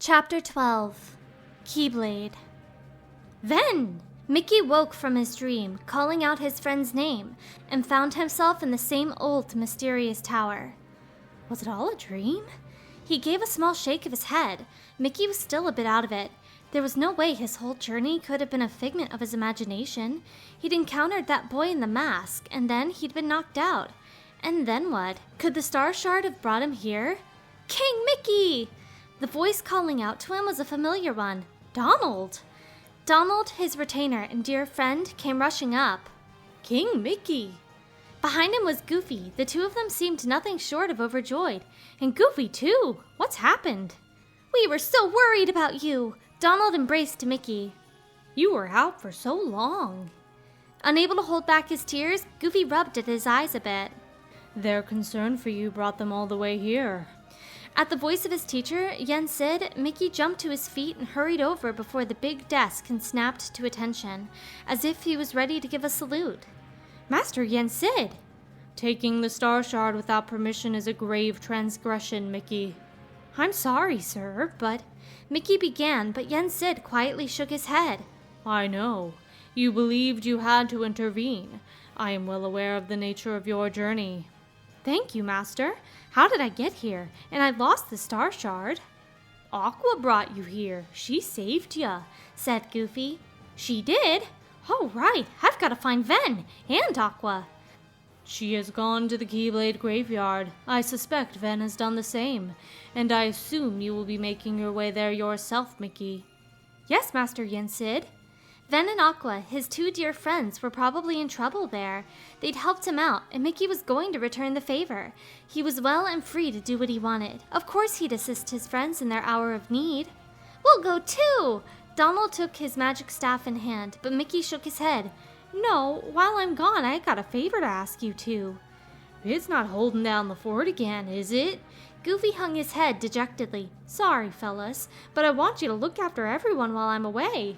Chapter 12. Keyblade. Then Mickey woke from his dream, calling out his friend's name, and found himself in the same old mysterious tower. Was it all a dream? He gave a small shake of his head. Mickey was still a bit out of it. There was no way his whole journey could have been a figment of his imagination. He'd encountered that boy in the mask, and then he'd been knocked out. And then what? Could the star shard have brought him here? King Mickey! The voice calling out to him was a familiar one. Donald! Donald, his retainer and dear friend, came rushing up. King Mickey! Behind him was Goofy. The two of them seemed nothing short of overjoyed. And Goofy, too! What's happened? We were so worried about you! Donald embraced Mickey. You were out for so long. Unable to hold back his tears, Goofy rubbed at his eyes a bit. Their concern for you brought them all the way here. At the voice of his teacher, Yen Sid, Mickey jumped to his feet and hurried over before the big desk and snapped to attention, as if he was ready to give a salute. Master Yen Sid! Taking the star shard without permission is a grave transgression, Mickey. I'm sorry, sir, but... Mickey began, but Yen Sid quietly shook his head. I know. You believed you had to intervene. I am well aware of the nature of your journey. Thank you, Master. How did I get here? And I lost the star shard. Aqua brought you here. She saved ya, said Goofy. She did? Oh, right. I've got to find Ven and Aqua. She has gone to the Keyblade graveyard. I suspect Ven has done the same, and I assume you will be making your way there yourself, Mickey. Yes, Master Yen Sid. Ven and Aqua, his two dear friends, were probably in trouble there. They'd helped him out, and Mickey was going to return the favor. He was well and free to do what he wanted. Of course he'd assist his friends in their hour of need. We'll go too! Donald took his magic staff in hand, but Mickey shook his head. No, while I'm gone, I got a favor to ask you two. It's not holding down the fort again, is it? Goofy hung his head dejectedly. Sorry, fellas, but I want you to look after everyone while I'm away.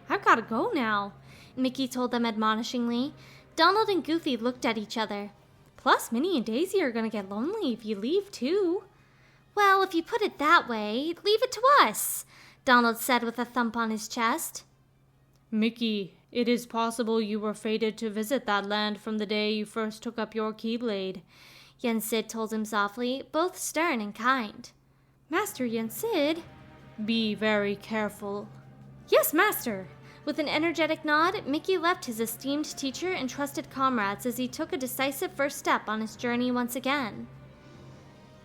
I've got to go now, Mickey told them admonishingly. Donald and Goofy looked at each other. Plus, Minnie and Daisy are going to get lonely if you leave, too. Well, if you put it that way, leave it to us, Donald said with a thump on his chest. Mickey, it is possible you were fated to visit that land from the day you first took up your Keyblade, Yen Sid told him softly, both stern and kind. Master Yen Sid? Be very careful. Yes, Master! With an energetic nod, Mickey left his esteemed teacher and trusted comrades as he took a decisive first step on his journey once again.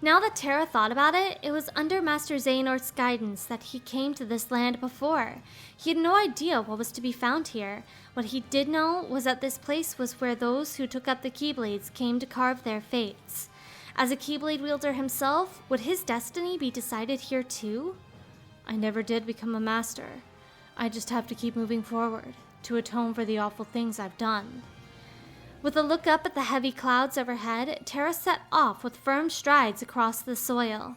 Now that Terra thought about it, it was under Master Xehanort's guidance that he came to this land before. He had no idea what was to be found here. What he did know was that this place was where those who took up the Keyblades came to carve their fates. As a Keyblade wielder himself, would his destiny be decided here too? I never did become a master. I just have to keep moving forward, to atone for the awful things I've done. With a look up at the heavy clouds overhead, Terra set off with firm strides across the soil.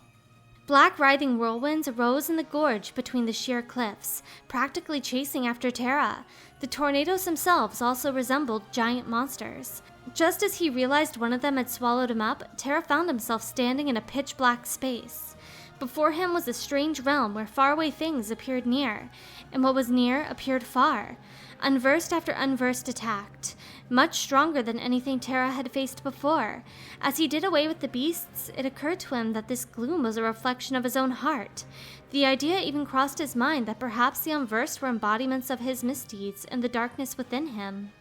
Black writhing whirlwinds arose in the gorge between the sheer cliffs, practically chasing after Terra. The tornadoes themselves also resembled giant monsters. Just as he realized one of them had swallowed him up, Terra found himself standing in a pitch-black space. Before him was a strange realm where faraway things appeared near, and what was near appeared far. Unversed after unversed attacked, much stronger than anything Terra had faced before. As he did away with the beasts, it occurred to him that this gloom was a reflection of his own heart. The idea even crossed his mind that perhaps the unversed were embodiments of his misdeeds and the darkness within him.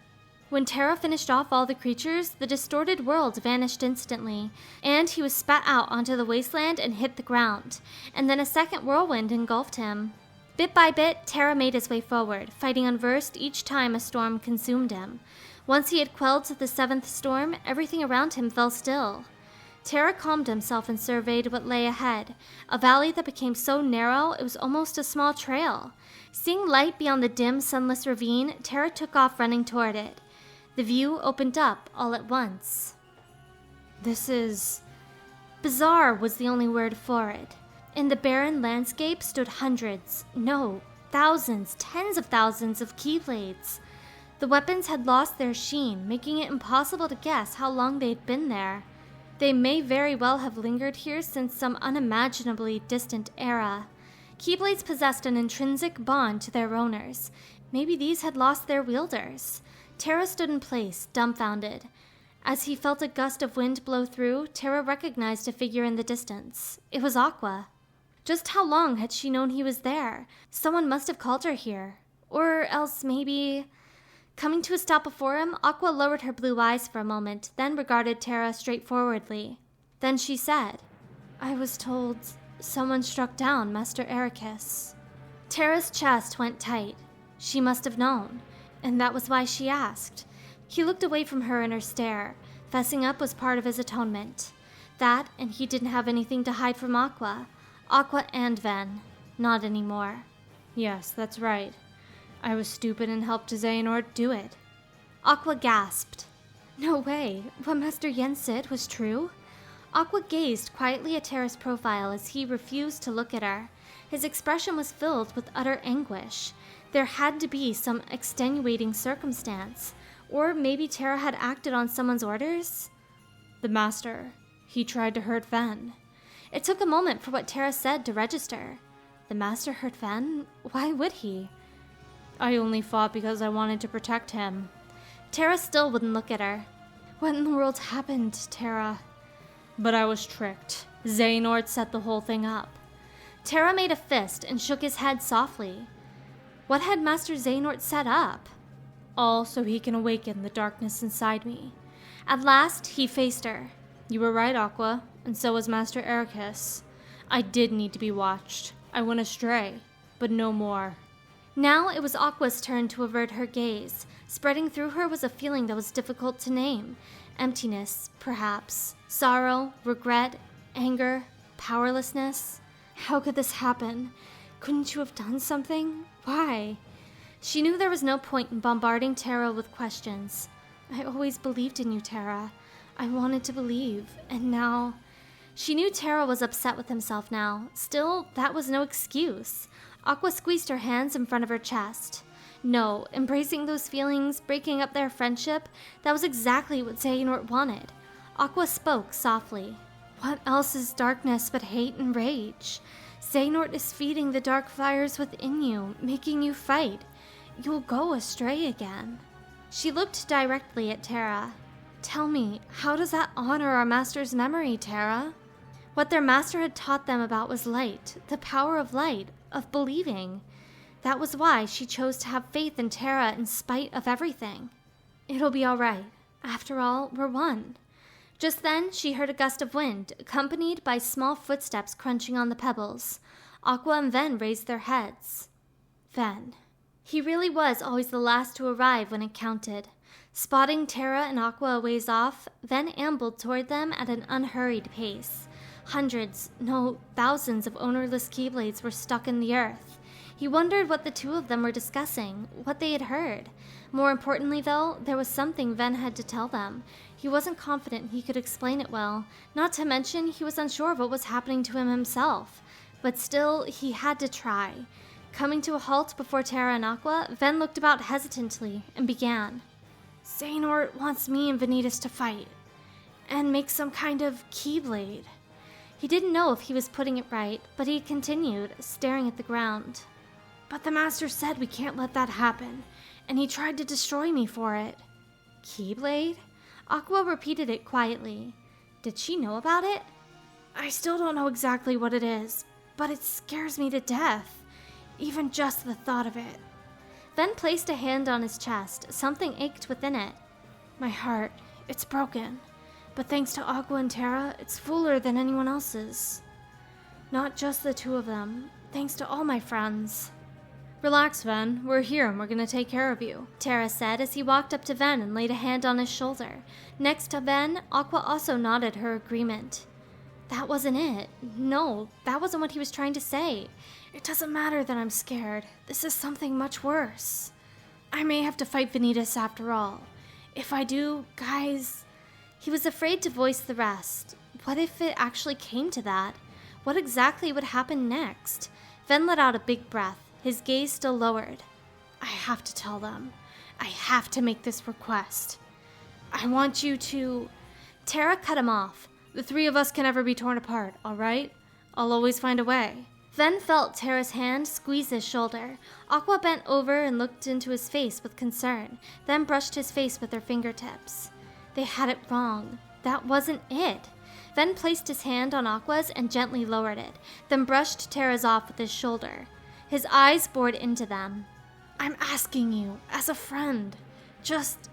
When Terra finished off all the creatures, the distorted world vanished instantly, and he was spat out onto the wasteland and hit the ground, and then a second whirlwind engulfed him. Bit by bit, Terra made his way forward, fighting unversed each time a storm consumed him. Once he had quelled the seventh storm, everything around him fell still. Terra calmed himself and surveyed what lay ahead, a valley that became so narrow it was almost a small trail. Seeing light beyond the dim, sunless ravine, Terra took off running toward it. The view opened up all at once. This is... bizarre was the only word for it. In the barren landscape stood hundreds, no, thousands, tens of thousands of Keyblades. The weapons had lost their sheen, making it impossible to guess how long they'd been there. They may very well have lingered here since some unimaginably distant era. Keyblades possessed an intrinsic bond to their owners. Maybe these had lost their wielders. Terra stood in place, dumbfounded. As he felt a gust of wind blow through, Terra recognized a figure in the distance. It was Aqua. Just how long had she known he was there? Someone must have called her here. Or else maybe... Coming to a stop before him, Aqua lowered her blue eyes for a moment, then regarded Terra straightforwardly. Then she said, "I was told someone struck down Master Ericus." Terra's chest went tight. She must have known, and that was why she asked. He looked away from her in her stare. Fessing up was part of his atonement. That, and he didn't have anything to hide from Aqua. Aqua and Ven. Not anymore. Yes, that's right. I was stupid and helped Xehanort do it. Aqua gasped. No way. What Master Yen said was true? Aqua gazed quietly at Terra's profile as he refused to look at her. His expression was filled with utter anguish. There had to be some extenuating circumstance. Or maybe Terra had acted on someone's orders? The Master. He tried to hurt Ven. It took a moment for what Terra said to register. The Master hurt Ven? Why would he? I only fought because I wanted to protect him. Terra still wouldn't look at her. What in the world happened, Terra? But I was tricked. Xehanort set the whole thing up. Terra made a fist and shook his head softly. What had Master Xehanort set up? All so he can awaken the darkness inside me. At last, he faced her. You were right, Aqua, and so was Master Ericus. I did need to be watched. I went astray, but no more. Now it was Aqua's turn to avert her gaze. Spreading through her was a feeling that was difficult to name. Emptiness, perhaps. Sorrow, regret, anger, powerlessness. How could this happen? Couldn't you have done something? Why? She knew there was no point in bombarding Terra with questions. I always believed in you, Terra. I wanted to believe, and now... She knew Terra was upset with himself now. Still, that was no excuse. Aqua squeezed her hands in front of her chest. No, embracing those feelings, breaking up their friendship, that was exactly what Xehanort wanted. Aqua spoke softly. What else is darkness but hate and rage? Xehanort is feeding the dark fires within you, making you fight. You'll go astray again. She looked directly at Terra. Tell me, how does that honor our master's memory, Terra? What their master had taught them about was light, the power of light, of believing. That was why she chose to have faith in Terra in spite of everything. It'll be all right. After all, we're one. Just then, she heard a gust of wind, accompanied by small footsteps crunching on the pebbles. Aqua and Ven raised their heads. Ven. He really was always the last to arrive when it counted. Spotting Terra and Aqua a ways off, Ven ambled toward them at an unhurried pace. Hundreds, no, thousands of ownerless Keyblades were stuck in the earth. He wondered what the two of them were discussing, what they had heard. More importantly, though, there was something Ven had to tell them. He wasn't confident he could explain it well, not to mention he was unsure of what was happening to him himself. But still, he had to try. Coming to a halt before Terra and Aqua, Ven looked about hesitantly and began. Xehanort wants me and Vanitas to fight, and make some kind of Keyblade. He didn't know if he was putting it right, but he continued, staring at the ground. But the master said we can't let that happen, and he tried to destroy me for it. Keyblade? Aqua repeated it quietly. Did she know about it? I still don't know exactly what it is, but it scares me to death, even just the thought of it. Ven placed a hand on his chest. Something ached within it. My heart, it's broken. But thanks to Aqua and Terra, it's fuller than anyone else's. Not just the two of them. Thanks to all my friends. Relax, Ven. We're here and we're gonna take care of you, Terra said as he walked up to Ven and laid a hand on his shoulder. Next to Ven, Aqua also nodded her agreement. That wasn't it. No, that wasn't what he was trying to say. It doesn't matter that I'm scared. This is something much worse. I may have to fight Vanitas after all. If I do, guys... He was afraid to voice the rest. What if it actually came to that? What exactly would happen next? Ven let out a big breath, his gaze still lowered. I have to tell them. I have to make this request. I want you to... Terra cut him off. The three of us can never be torn apart, all right? I'll always find a way. Ven felt Terra's hand squeeze his shoulder. Aqua bent over and looked into his face with concern, then brushed his face with her fingertips. They had it wrong. That wasn't it. Ven placed his hand on Aqua's and gently lowered it, then brushed Terra's off with his shoulder. His eyes bored into them. "I'm asking you, as a friend, just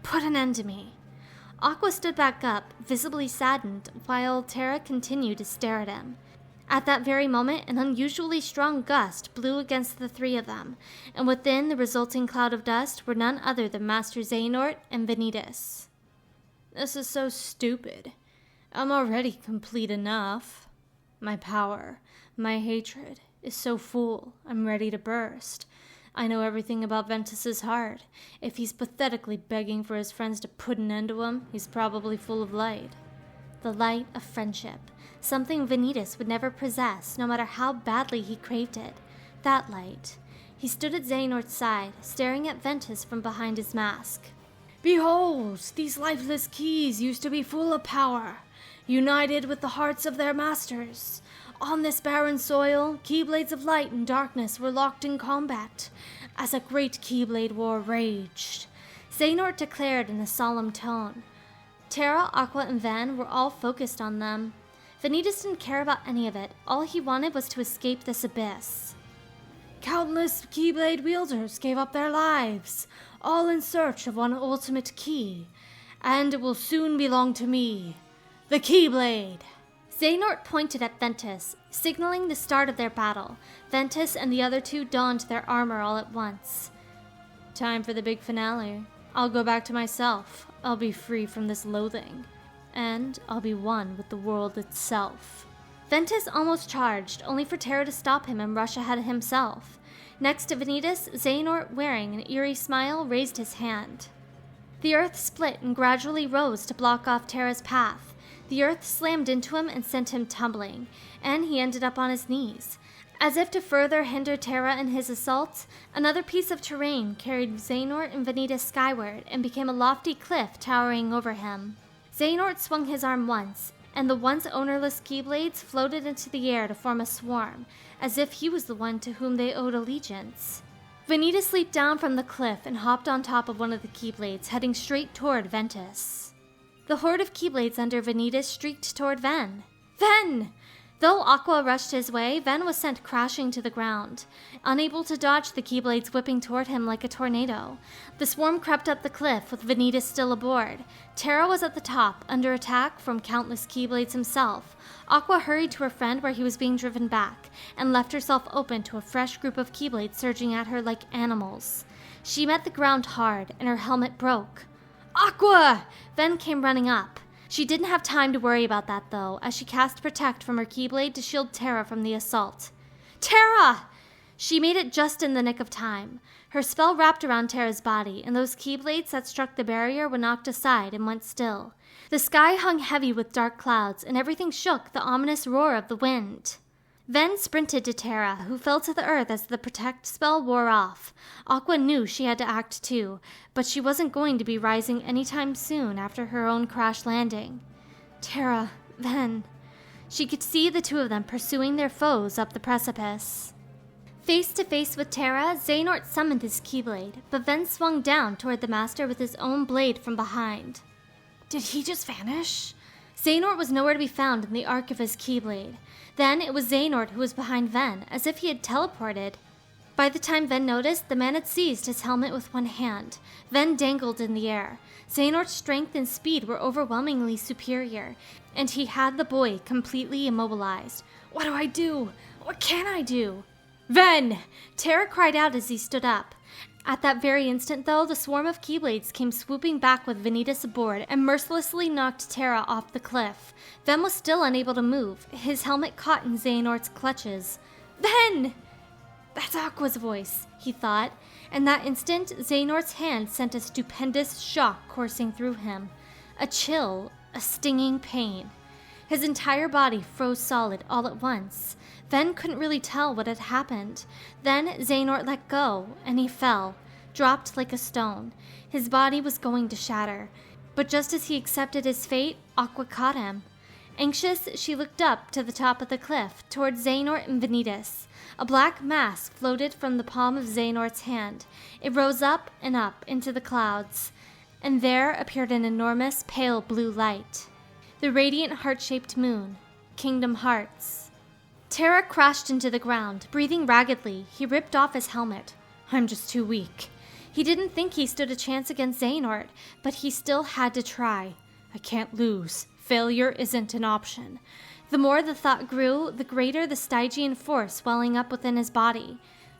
put an end to me." Aqua stood back up, visibly saddened, while Terra continued to stare at him. At that very moment, an unusually strong gust blew against the three of them, and within the resulting cloud of dust were none other than Master Xehanort and Vanitas. This is so stupid. I'm already complete enough. My power, my hatred, is so full, I'm ready to burst. I know everything about Ventus's heart. If he's pathetically begging for his friends to put an end to him, he's probably full of light. The light of friendship. Something Vanitas would never possess, no matter how badly he craved it. That light. He stood at Xehanort's side, staring at Ventus from behind his mask. Behold, these lifeless keys used to be full of power, united with the hearts of their masters. On this barren soil, keyblades of light and darkness were locked in combat, as a great keyblade war raged. Xehanort declared in a solemn tone. Terra, Aqua, and Ven were all focused on them. Vanitas didn't care about any of it. All he wanted was to escape this abyss. Countless keyblade wielders gave up their lives, all in search of one ultimate key, and it will soon belong to me, the Keyblade. Xehanort pointed at Ventus, signaling the start of their battle. Ventus and the other two donned their armor all at once. Time for the big finale. I'll go back to myself. I'll be free from this loathing. And I'll be one with the world itself. Ventus almost charged, only for Terra to stop him and rush ahead himself. Next to Vanitas, Xehanort, wearing an eerie smile, raised his hand. The earth split and gradually rose to block off Terra's path. The earth slammed into him and sent him tumbling, and he ended up on his knees. As if to further hinder Terra in his assault, another piece of terrain carried Xehanort and Vanitas skyward and became a lofty cliff towering over him. Xehanort swung his arm once, and the once ownerless keyblades floated into the air to form a swarm, as if he was the one to whom they owed allegiance. Vanitas leaped down from the cliff and hopped on top of one of the keyblades, heading straight toward Ventus. The horde of keyblades under Vanitas streaked toward Ven. Ven! Though Aqua rushed his way, Ven was sent crashing to the ground, unable to dodge the keyblades whipping toward him like a tornado. The swarm crept up the cliff, with Vanitas still aboard. Terra was at the top, under attack from countless keyblades himself. Aqua hurried to her friend where he was being driven back, and left herself open to a fresh group of keyblades surging at her like animals. She met the ground hard, and her helmet broke. Aqua! Ven came running up. She didn't have time to worry about that, though, as she cast Protect from her Keyblade to shield Terra from the assault. Terra! She made it just in the nick of time. Her spell wrapped around Terra's body, and those Keyblades that struck the barrier were knocked aside and went still. The sky hung heavy with dark clouds, and everything shook the ominous roar of the wind. Ven sprinted to Terra, who fell to the earth as the Protect spell wore off. Aqua knew she had to act too, but she wasn't going to be rising anytime soon after her own crash landing. Terra, Ven. She could see the two of them pursuing their foes up the precipice. Face to face with Terra, Xehanort summoned his Keyblade, but Ven swung down toward the Master with his own blade from behind. Did he just vanish? Xehanort was nowhere to be found in the arc of his Keyblade. Then it was Xehanort who was behind Ven, as if he had teleported. By the time Ven noticed, the man had seized his helmet with one hand. Ven dangled in the air. Xehanort's strength and speed were overwhelmingly superior, and he had the boy completely immobilized. What do I do? What can I do? Ven! Terra cried out as he stood up. At that very instant, though, the swarm of Keyblades came swooping back with Vanitas aboard and mercilessly knocked Terra off the cliff. Ven was still unable to move, his helmet caught in Xehanort's clutches. Ven! That's Aqua's voice, he thought, and that instant, Xehanort's hand sent a stupendous shock coursing through him. A chill, a stinging pain. His entire body froze solid all at once. Ven couldn't really tell what had happened. Then Xehanort let go, and he fell, dropped like a stone. His body was going to shatter. But just as he accepted his fate, Aqua caught him. Anxious, she looked up to the top of the cliff, toward Xehanort and Vanitas. A black mask floated from the palm of Xehanort's hand. It rose up and up into the clouds, and there appeared an enormous, pale blue light. The radiant heart-shaped moon. Kingdom Hearts. Terra crashed into the ground. Breathing raggedly, he ripped off his helmet. I'm just too weak. He didn't think he stood a chance against Xehanort, but he still had to try. I can't lose. Failure isn't an option. The more the thought grew, the greater the Stygian force welling up within his body.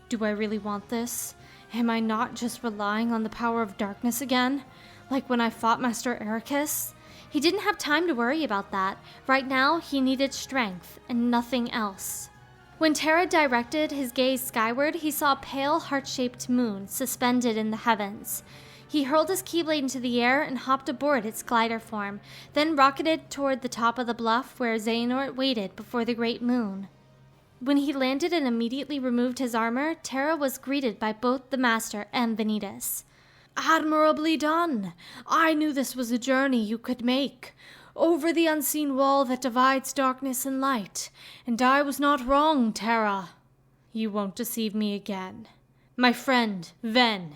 Do I really want this? Am I not just relying on the power of darkness again? Like when I fought Master Ericus? He didn't have time to worry about that. Right now, he needed strength and nothing else. When Terra directed his gaze skyward, he saw a pale, heart-shaped moon suspended in the heavens. He hurled his Keyblade into the air and hopped aboard its glider form, then rocketed toward the top of the bluff where Xehanort waited before the great moon. When he landed and immediately removed his armor, Terra was greeted by both the Master and Vanitas. Admirably done! I knew this was a journey you could make, over the unseen wall that divides darkness and light, and I was not wrong, Terra. You won't deceive me again. My friend, Ven.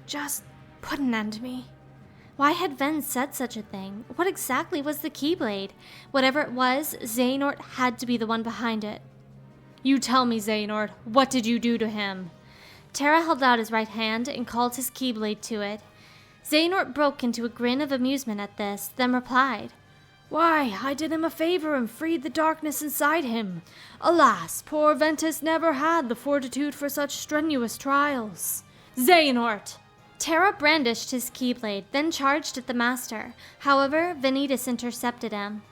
Just put an end to me. Why had Ven said such a thing? What exactly was the Keyblade? Whatever it was, Xehanort had to be the one behind it. You tell me, Xehanort, what did you do to him? Terra held out his right hand and called his Keyblade to it. Xehanort broke into a grin of amusement at this, then replied, Why, I did him a favor and freed the darkness inside him. Alas, poor Ventus never had the fortitude for such strenuous trials. Xehanort! Terra brandished his Keyblade, then charged at the Master. However, Vanitas intercepted him.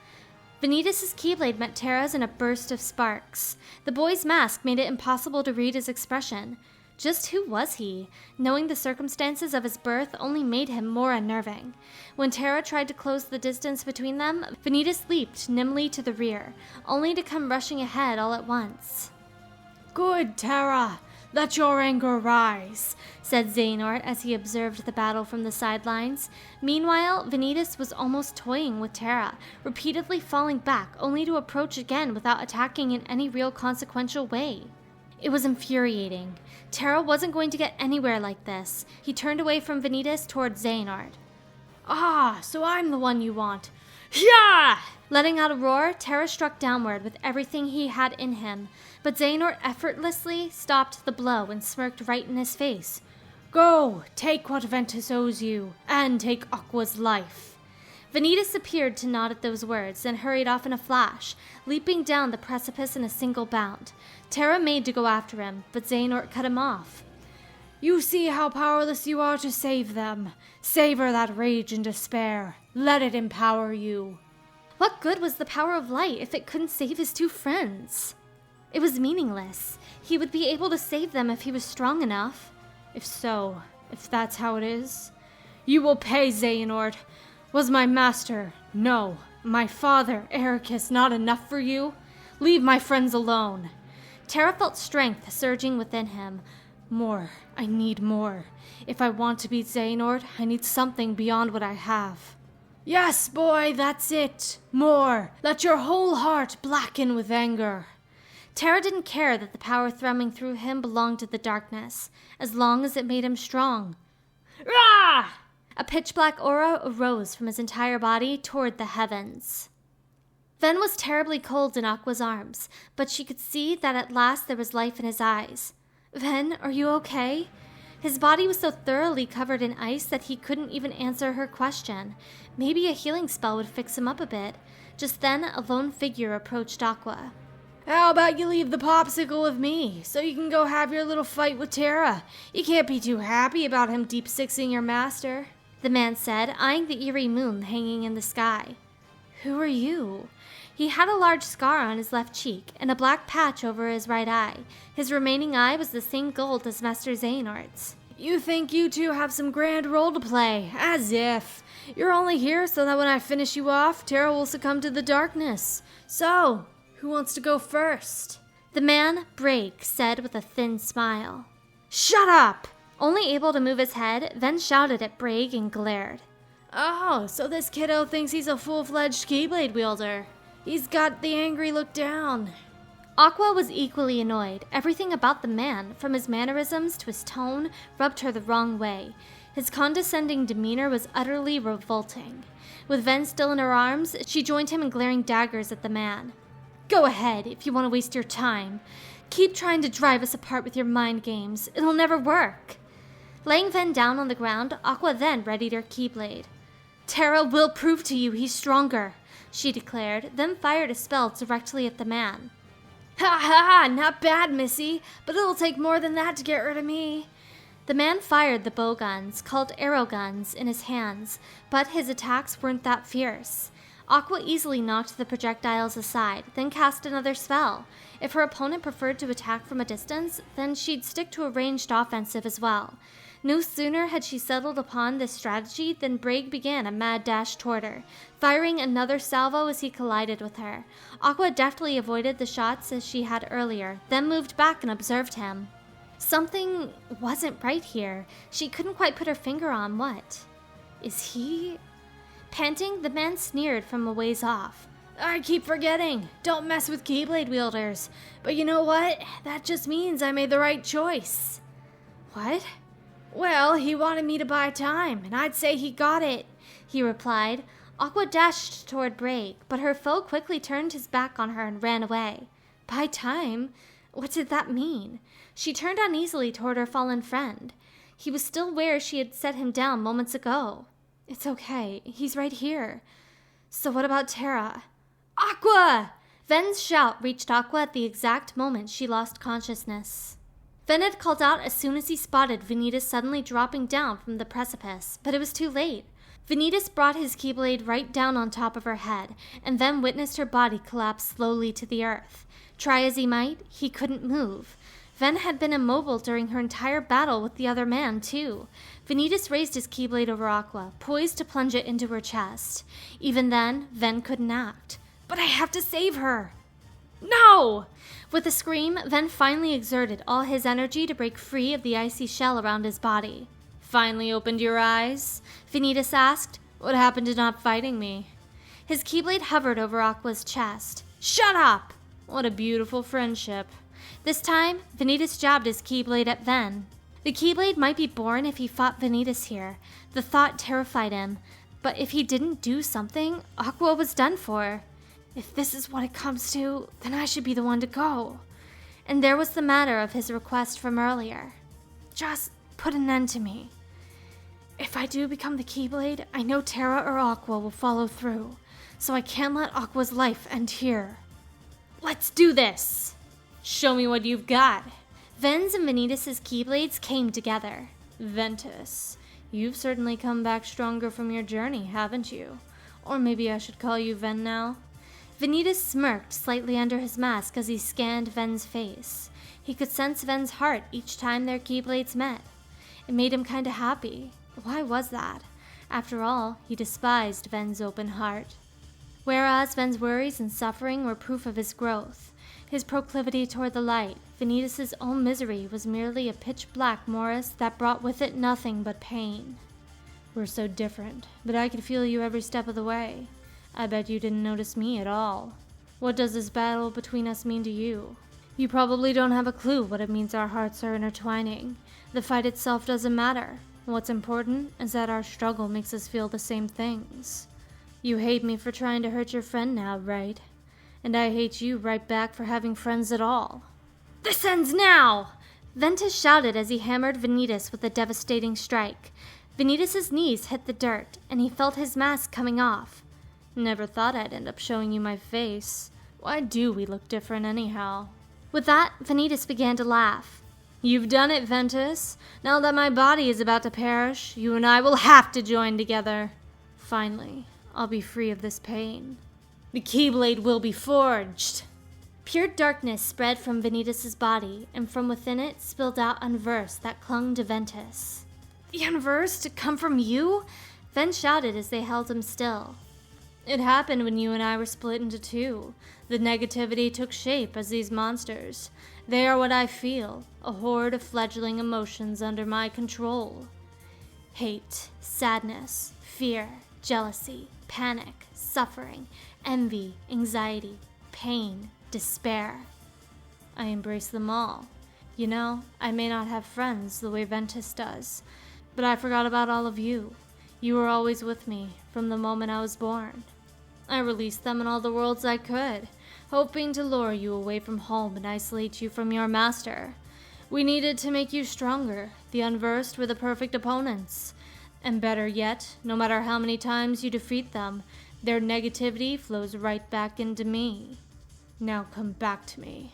Vanitas' Keyblade met Terra's in a burst of sparks. The boy's mask made it impossible to read his expression. Just who was he? Knowing the circumstances of his birth only made him more unnerving. When Terra tried to close the distance between them, Vanitas leaped nimbly to the rear, only to come rushing ahead all at once. Good, Terra! Let your anger rise, said Xehanort as he observed the battle from the sidelines. Meanwhile, Vanitas was almost toying with Terra, repeatedly falling back only to approach again without attacking in any real consequential way. It was infuriating. Terra wasn't going to get anywhere like this. He turned away from Vanitas toward Xehanort. Ah, so I'm the one you want. Yeah! Letting out a roar, Terra struck downward with everything he had in him, but Xehanort effortlessly stopped the blow and smirked right in his face. Go, take what Ventus owes you, and take Aqua's life. Vanitas appeared to nod at those words, then hurried off in a flash, leaping down the precipice in a single bound. Terra made to go after him, but Xehanort cut him off. You see how powerless you are to save them. Savor that rage and despair. Let it empower you. What good was the power of light if it couldn't save his two friends? It was meaningless. He would be able to save them if he was strong enough. If that's how it is. You will pay, Xehanort. Was my master, no, my father, Ericus, not enough for you? Leave my friends alone. Terra felt strength surging within him. More. I need more. If I want to beat Xehanort, I need something beyond what I have. Yes, boy, that's it. More. Let your whole heart blacken with anger. Terra didn't care that the power thrumming through him belonged to the darkness, as long as it made him strong. Rah! A pitch-black aura arose from his entire body toward the heavens. Ven was terribly cold in Aqua's arms, but she could see that at last there was life in his eyes. Ven, are you okay? His body was so thoroughly covered in ice that he couldn't even answer her question. Maybe a healing spell would fix him up a bit. Just then, a lone figure approached Aqua. How about you leave the popsicle with me, so you can go have your little fight with Terra? You can't be too happy about him deep-sixing your master, the man said, eyeing the eerie moon hanging in the sky. Who are you? He had a large scar on his left cheek and a black patch over his right eye. His remaining eye was the same gold as Master Xehanort's. You think you two have some grand role to play, as if. You're only here so that when I finish you off, Terra will succumb to the darkness. So, who wants to go first? The man, Brake, said with a thin smile. Shut up! Only able to move his head, Ven shouted at Brake and glared. Oh, so this kiddo thinks he's a full-fledged Keyblade wielder. He's got the angry look down. Aqua was equally annoyed. Everything about the man, from his mannerisms to his tone, rubbed her the wrong way. His condescending demeanor was utterly revolting. With Ven still in her arms, she joined him in glaring daggers at the man. Go ahead, if you want to waste your time. Keep trying to drive us apart with your mind games. It'll never work. Laying Ven down on the ground, Aqua then readied her Keyblade. Terra will prove to you he's stronger, she declared, then fired a spell directly at the man. Ha ha! Not bad, Missy, but it'll take more than that to get rid of me. The man fired the bow guns, called arrow guns, in his hands, but his attacks weren't that fierce. Aqua easily knocked the projectiles aside, then cast another spell. If her opponent preferred to attack from a distance, then she'd stick to a ranged offensive as well. No sooner had she settled upon this strategy than Braig began a mad dash toward her, firing another salvo as he collided with her. Aqua deftly avoided the shots as she had earlier, then moved back and observed him. Something wasn't right here. She couldn't quite put her finger on what. Is he? Panting, the man sneered from a ways off. I keep forgetting. Don't mess with Keyblade wielders. But you know what? That just means I made the right choice. What? Well, he wanted me to buy time, and I'd say he got it, he replied. Aqua dashed toward Braig, but her foe quickly turned his back on her and ran away. Buy time? What did that mean? She turned uneasily toward her fallen friend. He was still where she had set him down moments ago. It's okay. He's right here. So what about Terra? Aqua! Ven's shout reached Aqua at the exact moment she lost consciousness. Ven had called out as soon as he spotted Vanitas suddenly dropping down from the precipice, but it was too late. Vanitas brought his Keyblade right down on top of her head, and Ven witnessed her body collapse slowly to the earth. Try as he might, he couldn't move. Ven had been immobile during her entire battle with the other man, too. Vanitas raised his Keyblade over Aqua, poised to plunge it into her chest. Even then, Ven couldn't act. But I have to save her! No! With a scream, Ven finally exerted all his energy to break free of the icy shell around his body. Finally opened your eyes? Vanitas asked. What happened to not fighting me? His Keyblade hovered over Aqua's chest. Shut up! What a beautiful friendship. This time, Vanitas jabbed his Keyblade at Ven. The Keyblade might be born if he fought Vanitas here. The thought terrified him. But if he didn't do something, Aqua was done for. If this is what it comes to, then I should be the one to go. And there was the matter of his request from earlier. Just put an end to me. If I do become the Keyblade, I know Terra or Aqua will follow through, so I can't let Aqua's life end here. Let's do this! Show me what you've got. Ven's and Vanitas' Keyblades came together. Ventus, you've certainly come back stronger from your journey, haven't you? Or maybe I should call you Ven now? Vanitas smirked slightly under his mask as he scanned Ven's face. He could sense Ven's heart each time their Keyblades met. It made him kinda happy. Why was that? After all, he despised Ven's open heart. Whereas Ven's worries and suffering were proof of his growth, his proclivity toward the light, Vanitas' own misery was merely a pitch-black morass that brought with it nothing but pain. We're so different, but I could feel you every step of the way. I bet you didn't notice me at all. What does this battle between us mean to you? You probably don't have a clue what it means our hearts are intertwining. The fight itself doesn't matter. What's important is that our struggle makes us feel the same things. You hate me for trying to hurt your friend now, right? And I hate you right back for having friends at all. This ends now! Ventus shouted as he hammered Vanitas with a devastating strike. Vanitas' knees hit the dirt, and he felt his mask coming off. Never thought I'd end up showing you my face. Why do we look different anyhow? With that, Vanitas began to laugh. You've done it, Ventus. Now that my body is about to perish, you and I will have to join together. Finally, I'll be free of this pain. The Keyblade will be forged. Pure darkness spread from Vanitas' body, and from within it spilled out Unverse that clung to Ventus. The Unverse to come from you? Ven shouted as they held him still. It happened when you and I were split into two. The negativity took shape as these monsters. They are what I feel, a horde of fledgling emotions under my control. Hate, sadness, fear, jealousy, panic, suffering. envy, anxiety, pain, despair. I embrace them all. You know, I may not have friends the way Ventus does, but I forgot about all of you. You were always with me from the moment I was born. I released them in all the worlds I could, hoping to lure you away from home and isolate you from your master. We needed to make you stronger. The unversed were the perfect opponents. And better yet, no matter how many times you defeat them, their negativity flows right back into me. Now come back to me.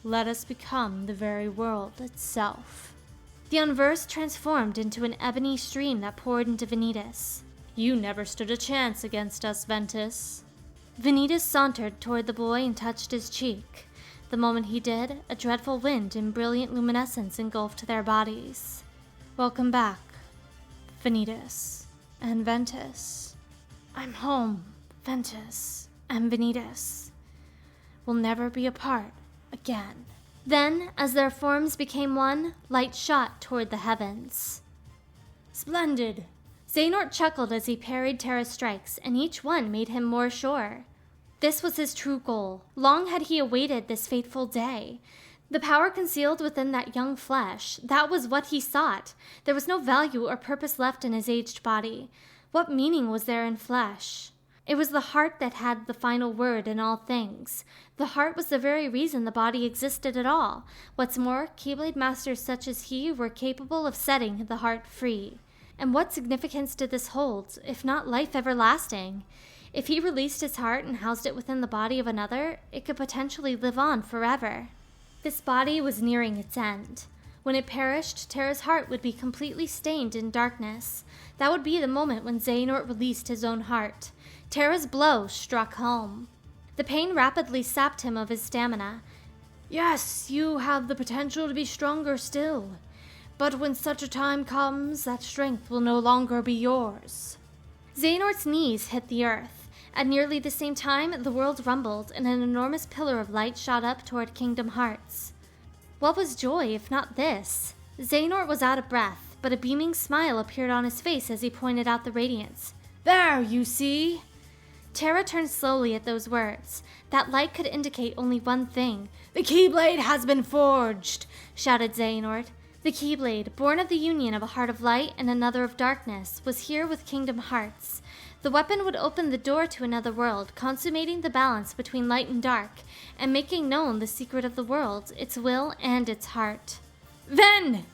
Let us become the very world itself. The unversed transformed into an ebony stream that poured into Vanitas. You never stood a chance against us, Ventus. Vanitas sauntered toward the boy and touched his cheek. The moment he did, a dreadful wind and brilliant luminescence engulfed their bodies. Welcome back, Vanitas and Ventus. I'm home, Ventus and Vanitas. We'll never be apart again. Then, as their forms became one, light shot toward the heavens. Splendid! Xehanort chuckled as he parried Terra's strikes, and each one made him more sure. This was his true goal. Long had he awaited this fateful day. The power concealed within that young flesh, that was what he sought. There was no value or purpose left in his aged body. What meaning was there in flesh? It was the heart that had the final word in all things. The heart was the very reason the body existed at all. What's more, Keyblade masters such as he were capable of setting the heart free. And what significance did this hold, if not life everlasting? If he released his heart and housed it within the body of another, it could potentially live on forever. This body was nearing its end. When it perished, Terra's heart would be completely stained in darkness. That would be the moment when Xehanort released his own heart. Terra's blow struck home. The pain rapidly sapped him of his stamina. Yes, you have the potential to be stronger still. But when such a time comes, that strength will no longer be yours. Xehanort's knees hit the earth. At nearly the same time, the world rumbled, and an enormous pillar of light shot up toward Kingdom Hearts. What was joy, if not this? Xehanort was out of breath, but a beaming smile appeared on his face as he pointed out the radiance. There, you see? Terra turned slowly at those words. That light could indicate only one thing. The Keyblade has been forged, shouted Xehanort. The Keyblade, born of the union of a heart of light and another of darkness, was here with Kingdom Hearts. The weapon would open the door to another world, consummating the balance between light and dark, and making known the secret of the world, its will and its heart. Then!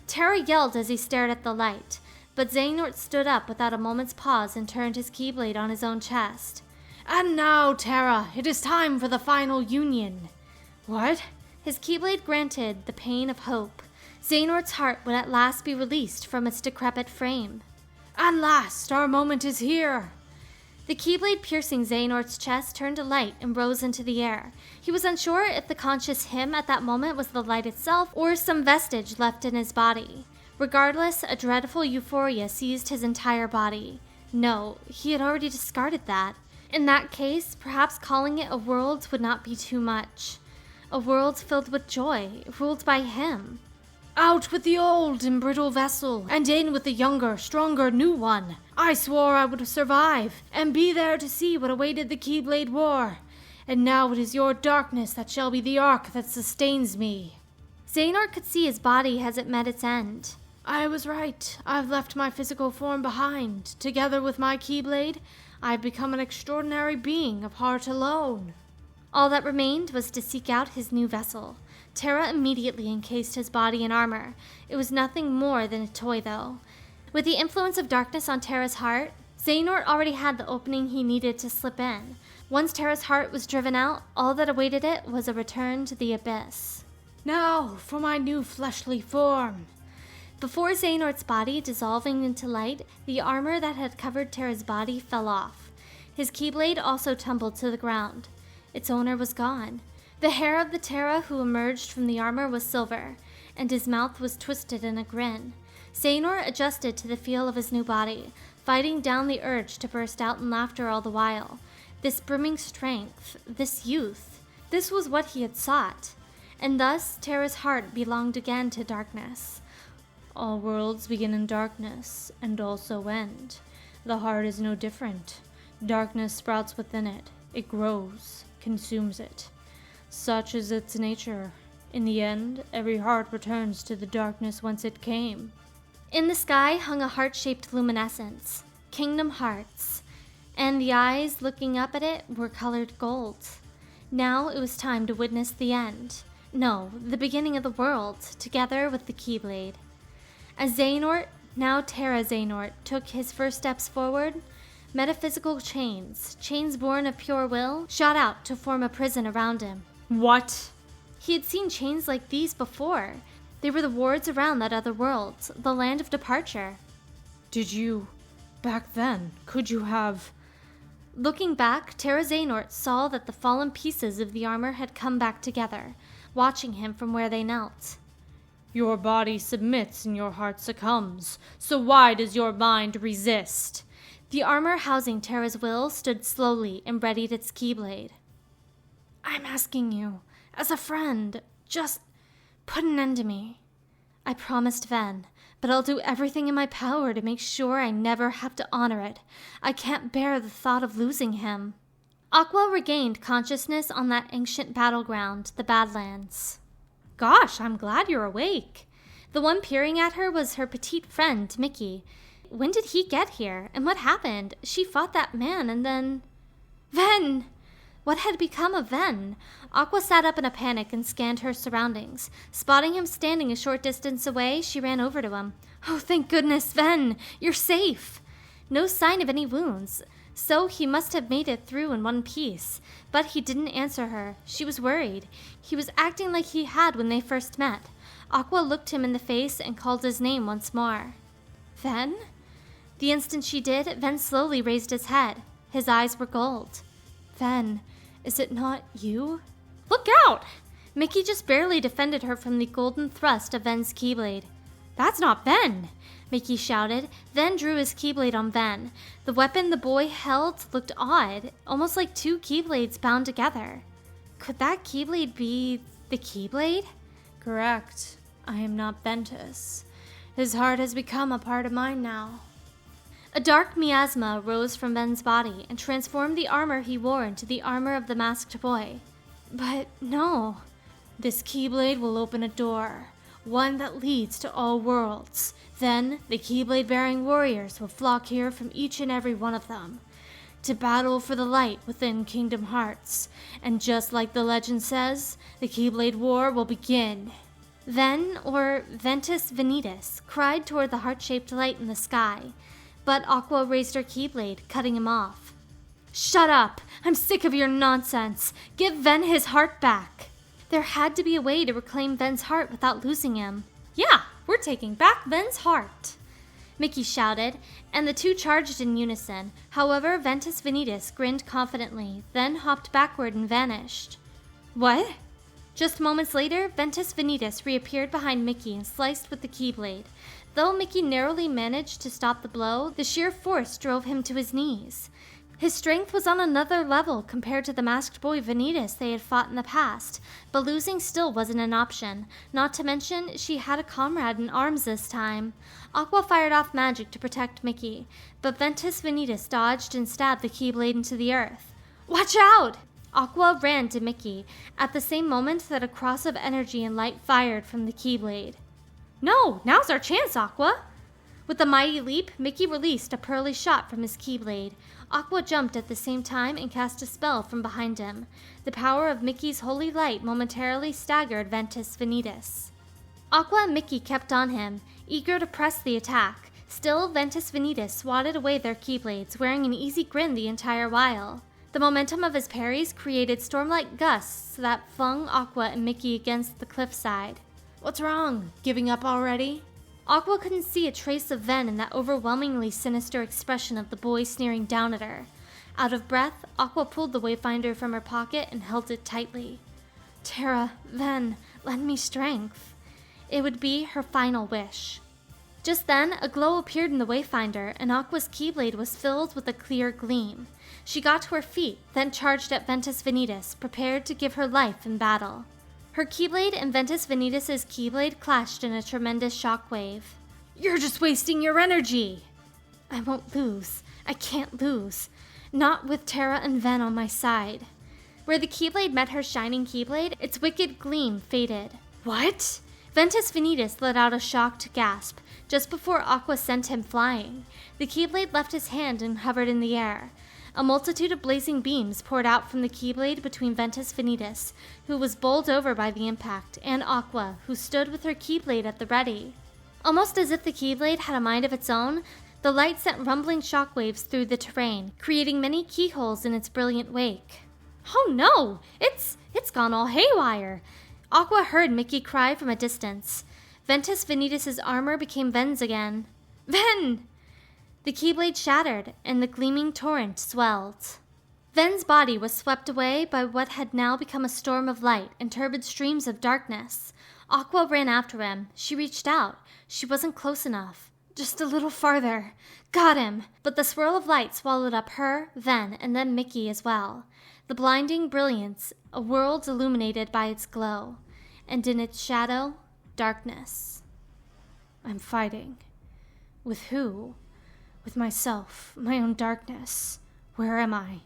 Terra yelled as he stared at the light, but Xehanort stood up without a moment's pause and turned his Keyblade on his own chest. And now, Terra, it is time for the final union. What? His Keyblade granted the pain of hope. Xehanort's heart would at last be released from its decrepit frame. At last, our moment is here. The Keyblade piercing Xehanort's chest turned to light and rose into the air. He was unsure if the conscious him at that moment was the light itself or some vestige left in his body. Regardless, a dreadful euphoria seized his entire body. No, he had already discarded that. In that case, perhaps calling it a world would not be too much. A world filled with joy, ruled by him. Out with the old and brittle vessel, and in with the younger, stronger, new one. I swore I would survive, and be there to see what awaited the Keyblade War. And now it is your darkness that shall be the ark that sustains me. Xehanort could see his body as it met its end. I was right. I've left my physical form behind. Together with my Keyblade, I've become an extraordinary being of heart alone. All that remained was to seek out his new vessel. Terra immediately encased his body in armor. It was nothing more than a toy, though. With the influence of darkness on Terra's heart, Xehanort already had the opening he needed to slip in. Once Terra's heart was driven out, all that awaited it was a return to the abyss. Now for my new fleshly form. Before Xehanort's body dissolving into light, the armor that had covered Terra's body fell off. His Keyblade also tumbled to the ground. Its owner was gone. The hair of the Terra who emerged from the armor was silver, and his mouth was twisted in a grin. Xehanort adjusted to the feel of his new body, fighting down the urge to burst out in laughter all the while. This brimming strength, this youth, this was what he had sought. And thus Terra's heart belonged again to darkness. All worlds begin in darkness, and also end. The heart is no different. Darkness sprouts within it. It grows, consumes it. Such is its nature. In the end, every heart returns to the darkness whence it came. In the sky hung a heart-shaped luminescence, Kingdom Hearts, and the eyes looking up at it were colored gold. Now it was time to witness the end. No, the beginning of the world, together with the Keyblade. As Xehanort, now Terra Xehanort, took his first steps forward, metaphysical chains born of pure will, shot out to form a prison around him. What? He had seen chains like these before. They were the wards around that other world, the land of departure. Did you... back then, could you have... Looking back, Terra Xehanort saw that the fallen pieces of the armor had come back together, watching him from where they knelt. Your body submits and your heart succumbs, so why does your mind resist? The armor housing Terra's will stood slowly and readied its Keyblade. I'm asking you, as a friend, just put an end to me. I promised Ven, but I'll do everything in my power to make sure I never have to honor it. I can't bear the thought of losing him. Aqua regained consciousness on that ancient battleground, the Badlands. Gosh, I'm glad you're awake. The one peering at her was her petite friend, Mickey. When did he get here? And what happened? She fought that man and then... Ven! What had become of Ven? Aqua sat up in a panic and scanned her surroundings. Spotting him standing a short distance away, she ran over to him. Oh, thank goodness, Ven! You're safe! No sign of any wounds, so he must have made it through in one piece. But he didn't answer her. She was worried. He was acting like he had when they first met. Aqua looked him in the face and called his name once more. Ven? The instant she did, Ven slowly raised his head. His eyes were gold. Ven, is it not you? Look out! Mickey just barely defended her from the golden thrust of Ven's Keyblade. That's not Ven! Mickey shouted, then drew his Keyblade on Ven. The weapon the boy held looked odd, almost like two Keyblades bound together. Could that Keyblade be the Keyblade? Correct. I am not Ventus. His heart has become a part of mine now. A dark miasma rose from Ven's body and transformed the armor he wore into the armor of the masked boy. But no. This Keyblade will open a door, one that leads to all worlds. Then the Keyblade-bearing warriors will flock here from each and every one of them, to battle for the light within Kingdom Hearts. And just like the legend says, the Keyblade War will begin. Ven, or Ventus Vanitas, cried toward the heart-shaped light in the sky, but Aqua raised her Keyblade, cutting him off. Shut up! I'm sick of your nonsense! Give Ven his heart back! There had to be a way to reclaim Ven's heart without losing him. Yeah, we're taking back Ven's heart! Mickey shouted, and the two charged in unison. However, Ventus Vanitas grinned confidently, then hopped backward and vanished. What? Just moments later, Ventus Vanitas reappeared behind Mickey and sliced with the Keyblade. Though Mickey narrowly managed to stop the blow, the sheer force drove him to his knees. His strength was on another level compared to the masked boy Vanitas they had fought in the past, but losing still wasn't an option. Not to mention, she had a comrade in arms this time. Aqua fired off magic to protect Mickey, but Ventus Vanitas dodged and stabbed the Keyblade into the earth. Watch out! Aqua ran to Mickey, at the same moment that a cross of energy and light fired from the Keyblade. No, now's our chance, Aqua! With a mighty leap, Mickey released a pearly shot from his Keyblade. Aqua jumped at the same time and cast a spell from behind him. The power of Mickey's holy light momentarily staggered Ventus Vanitas. Aqua and Mickey kept on him, eager to press the attack. Still, Ventus Vanitas swatted away their Keyblades, wearing an easy grin the entire while. The momentum of his parries created storm-like gusts that flung Aqua and Mickey against the cliffside. What's wrong? Giving up already? Aqua couldn't see a trace of Ven in that overwhelmingly sinister expression of the boy sneering down at her. Out of breath, Aqua pulled the Wayfinder from her pocket and held it tightly. Terra, Ven, lend me strength. It would be her final wish. Just then, a glow appeared in the Wayfinder, and Aqua's Keyblade was filled with a clear gleam. She got to her feet, then charged at Ventus Vanitas, prepared to give her life in battle. Her Keyblade and Ventus Vanitas' Keyblade clashed in a tremendous shockwave. You're just wasting your energy! I won't lose. I can't lose. Not with Terra and Ven on my side. Where the Keyblade met her shining Keyblade, its wicked gleam faded. What? Ventus Vanitas let out a shocked gasp just before Aqua sent him flying. The Keyblade left his hand and hovered in the air. A multitude of blazing beams poured out from the Keyblade between Ventus Vanitas, who was bowled over by the impact, and Aqua, who stood with her Keyblade at the ready. Almost as if the Keyblade had a mind of its own, the light sent rumbling shockwaves through the terrain, creating many keyholes in its brilliant wake. Oh no! It's gone all haywire! Aqua heard Mickey cry from a distance. Ventus Vanitas' armor became Ven's again. Ven! The Keyblade shattered, and the gleaming torrent swelled. Ven's body was swept away by what had now become a storm of light and turbid streams of darkness. Aqua ran after him. She reached out. She wasn't close enough. Just a little farther. Got him! But the swirl of light swallowed up her, Ven, and then Mickey as well. The blinding brilliance, a world illuminated by its glow, and in its shadow, darkness. I'm fighting. With who? With myself, my own darkness. Where am I?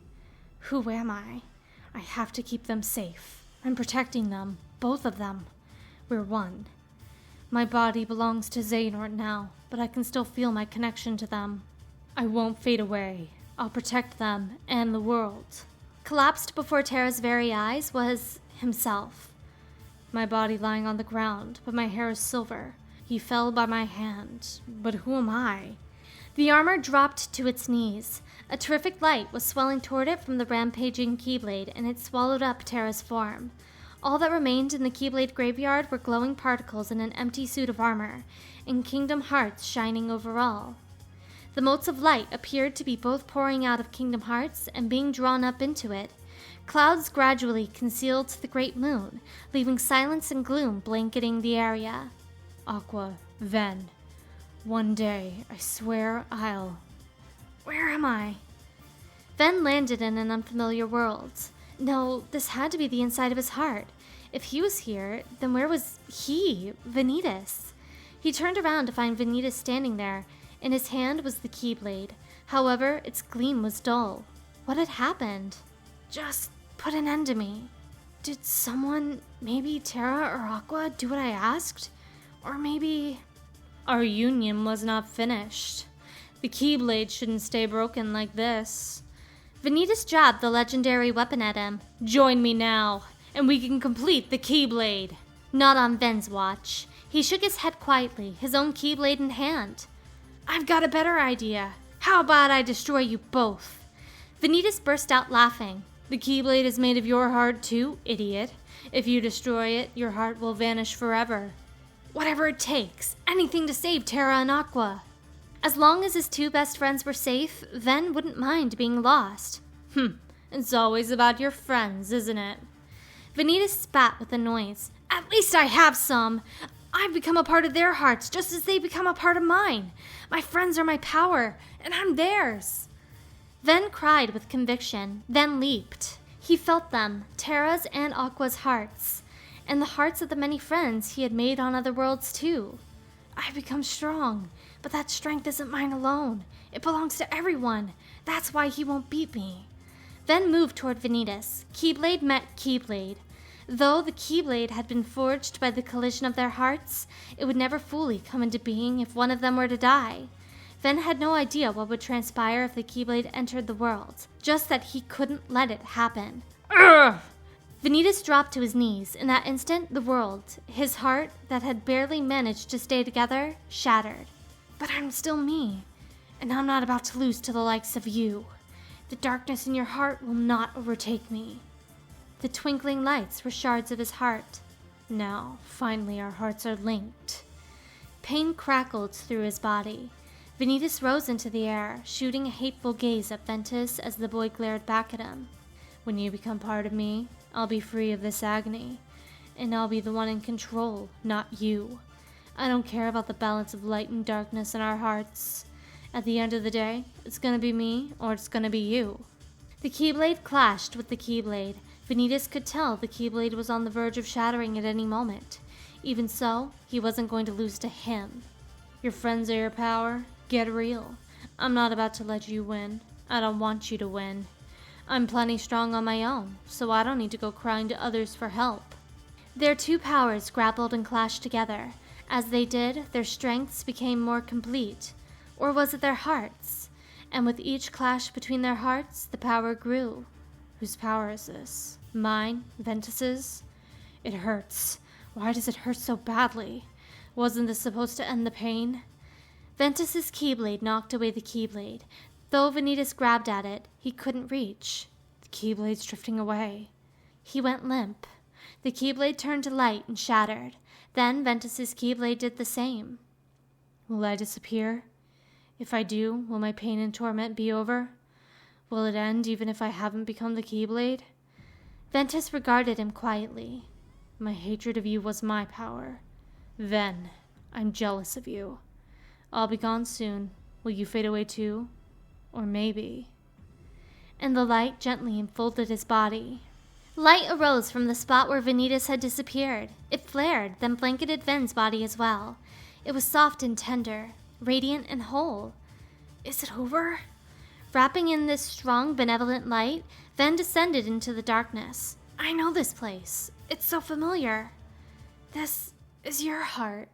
Who am I? I have to keep them safe. I'm protecting them, both of them. We're one. My body belongs to Xehanort now, but I can still feel my connection to them. I won't fade away. I'll protect them and the world. Collapsed before Terra's very eyes was himself. My body lying on the ground, but my hair is silver. He fell by my hand, but who am I? The armor dropped to its knees. A terrific light was swelling toward it from the rampaging Keyblade, and it swallowed up Terra's form. All that remained in the Keyblade graveyard were glowing particles in an empty suit of armor, and Kingdom Hearts shining over all. The motes of light appeared to be both pouring out of Kingdom Hearts and being drawn up into it. Clouds gradually concealed the great moon, leaving silence and gloom blanketing the area. Aqua, Ven. One day, I swear I'll... Where am I? Ven landed in an unfamiliar world. No, this had to be the inside of his heart. If he was here, then where was he, Vanitas? He turned around to find Vanitas standing there. In his hand was the Keyblade. However, its gleam was dull. What had happened? Just put an end to me. Did someone, maybe Terra or Aqua, do what I asked? Or maybe... Our union was not finished. The Keyblade shouldn't stay broken like this. Vanitas jabbed the legendary weapon at him. Join me now, and we can complete the Keyblade. Not on Ven's watch. He shook his head quietly, his own Keyblade in hand. I've got a better idea. How about I destroy you both? Vanitas burst out laughing. The Keyblade is made of your heart too, idiot. If you destroy it, your heart will vanish forever. Whatever it takes. Anything to save Terra and Aqua. As long as his two best friends were safe, Ven wouldn't mind being lost. It's always about your friends, isn't it? Vanitas spat with a noise. At least I have some. I've become a part of their hearts, just as they become a part of mine. My friends are my power, and I'm theirs. Ven cried with conviction, then leaped. He felt them, Terra's and Aqua's hearts, and the hearts of the many friends he had made on other worlds too. I've become strong, but that strength isn't mine alone. It belongs to everyone. That's why he won't beat me. Ven moved toward Vanitas. Keyblade met Keyblade. Though the Keyblade had been forged by the collision of their hearts, it would never fully come into being if one of them were to die. Ven had no idea what would transpire if the Keyblade entered the world, just that he couldn't let it happen. Urgh! Vanitas dropped to his knees. In that instant, the world, his heart that had barely managed to stay together, shattered. But I'm still me, and I'm not about to lose to the likes of you. The darkness in your heart will not overtake me. The twinkling lights were shards of his heart. Now, finally, our hearts are linked. Pain crackled through his body. Vanitas rose into the air, shooting a hateful gaze at Ventus as the boy glared back at him. When you become part of me, I'll be free of this agony, and I'll be the one in control, not you. I don't care about the balance of light and darkness in our hearts. At the end of the day, it's gonna be me or it's gonna be you. The Keyblade clashed with the Keyblade. Vanitas could tell the Keyblade was on the verge of shattering at any moment. Even so, he wasn't going to lose to him. Your friends are your power? Get real. I'm not about to let you win. I don't want you to win. I'm plenty strong on my own, so I don't need to go crying to others for help." Their two powers grappled and clashed together. As they did, their strengths became more complete. Or was it their hearts? And with each clash between their hearts, the power grew. Whose power is this? Mine? Ventus's? It hurts. Why does it hurt so badly? Wasn't this supposed to end the pain? Ventus's keyblade knocked away the keyblade. Though Vanitas grabbed at it, he couldn't reach. The keyblade's drifting away. He went limp. The keyblade turned to light and shattered. Then Ventus's keyblade did the same. Will I disappear? If I do, will my pain and torment be over? Will it end even if I haven't become the keyblade? Ventus regarded him quietly. My hatred of you was my power. Ven, I'm jealous of you. I'll be gone soon. Will you fade away too? Or maybe... And the light gently enfolded his body. Light arose from the spot where Vanitas had disappeared. It flared, then blanketed Ven's body as well. It was soft and tender, radiant and whole. Is it over? Wrapping in this strong, benevolent light, Ven descended into the darkness. I know this place. It's so familiar. This is your heart.